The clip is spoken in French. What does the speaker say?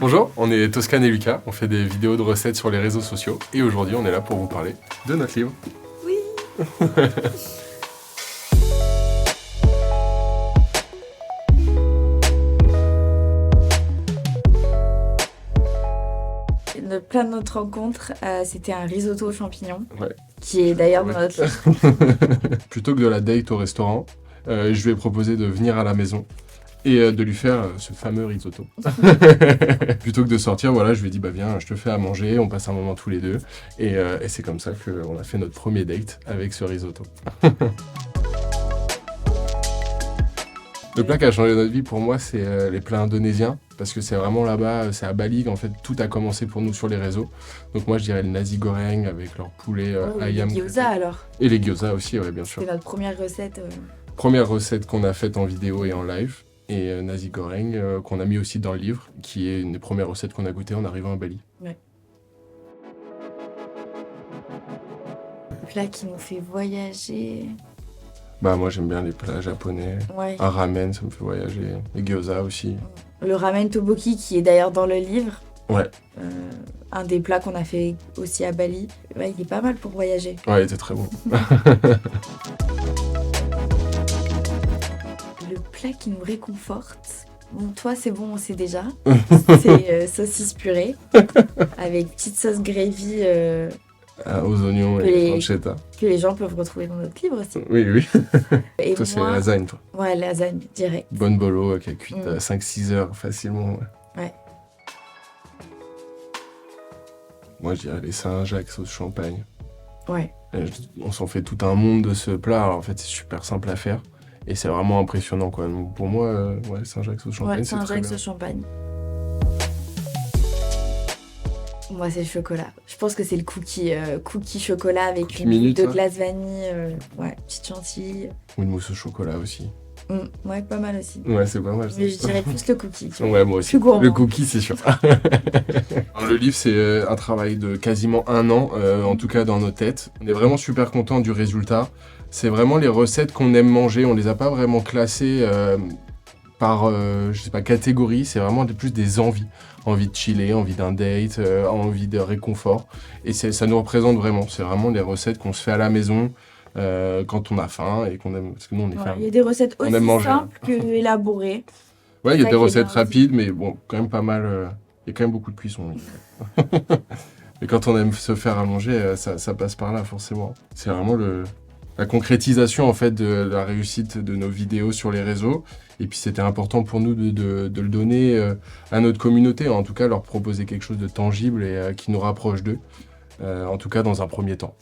Bonjour, on est Toscane et Lucas, on fait des vidéos de recettes sur les réseaux sociaux et aujourd'hui on est là pour vous parler de notre livre. Oui. Le plat de notre rencontre, c'était un risotto aux champignons, Ouais. qui est d'ailleurs dans notre livre. Plutôt que de la date au restaurant, je lui ai proposé de venir à la maison et de lui faire ce fameux risotto. Plutôt que de sortir, voilà, je lui ai dit bah viens, je te fais à manger, on passe un moment tous les deux et c'est comme ça qu'on a fait notre premier date avec ce risotto. Le plat qui a changé notre vie pour moi, c'est les plats indonésiens, parce que c'est vraiment là-bas, c'est à Bali qu'en fait tout a commencé pour nous sur les réseaux. Donc moi je dirais le nasi goreng avec leur poulet ayam. Les gyoza alors. Et les gyoza aussi, ouais, bien sûr. C'est notre première recette. Première recette qu'on a faite en vidéo et en live. Et nasi goreng qu'on a mis aussi dans le livre, qui est une des premières recettes qu'on a goûtées en arrivant à Bali. Ouais. Le plat qui nous fait voyager. Bah moi j'aime bien les plats japonais. Ouais. Un ramen, ça me fait voyager. Les gyoza aussi. Le ramen tteokbokki qui est d'ailleurs dans le livre. Ouais. Un des plats qu'on a fait aussi à Bali. Ouais, il est pas mal pour voyager. Ouais, il était très bon. Le plat qui nous réconforte. Bon, toi, c'est bon, on sait déjà. C'est saucisse purée avec petite sauce gravy Aux oignons et pancetta. que les gens peuvent retrouver dans notre livre aussi. Oui, oui. Et Toi, c'est moi, lasagne, toi. ouais, lasagne, direct. Bonne bolo qui a cuit Mm. 5-6 heures facilement. Ouais. Ouais. Moi, je dirais les Saint-Jacques sauce champagne. Ouais. On s'en fait tout un monde de ce plat. Alors, en fait, c'est super simple à faire. Et c'est vraiment impressionnant, quoi. Donc, pour moi, ouais, Saint-Jacques sauce champagne, Ouais, c'est très Saint-Jacques bien. sauce champagne. Moi, c'est le chocolat. Je pense que c'est le cookie chocolat avec Cookie une minute, de ça. glace vanille. Ouais, petite chantilly. Ou une mousse au chocolat aussi. Ouais, pas mal aussi. Ouais, c'est pas mal, ça. Mais je dirais plus le cookie. Tu vois. Ouais, moi aussi. Plus gourmand. Le cookie, c'est sûr. Alors, le livre, c'est un travail de quasiment 1 an, en tout cas dans nos têtes. On est vraiment super contents du résultat. C'est vraiment les recettes qu'on aime manger. On les a pas vraiment classées par, je sais pas, catégorie. C'est vraiment plus des envies. Envie de chiller, envie d'un date, envie de réconfort. Et ça nous représente vraiment. C'est vraiment les recettes qu'on se fait à la maison quand on a faim et qu'on aime. Parce que nous, on est Ouais, faim. il y a des recettes On aussi aime manger. simples que élaborées. Ouais, il y a ça des qui est recettes bien aussi. rapides, mais bon, quand même pas mal. Il y a quand même beaucoup de cuisson. Oui. Mais quand on aime se faire à manger, ça passe par là, forcément. C'est vraiment la concrétisation, en fait, de la réussite de nos vidéos sur les réseaux. Et puis, c'était important pour nous de le donner à notre communauté, en tout cas, leur proposer quelque chose de tangible et qui nous rapproche d'eux. En tout cas, dans un premier temps.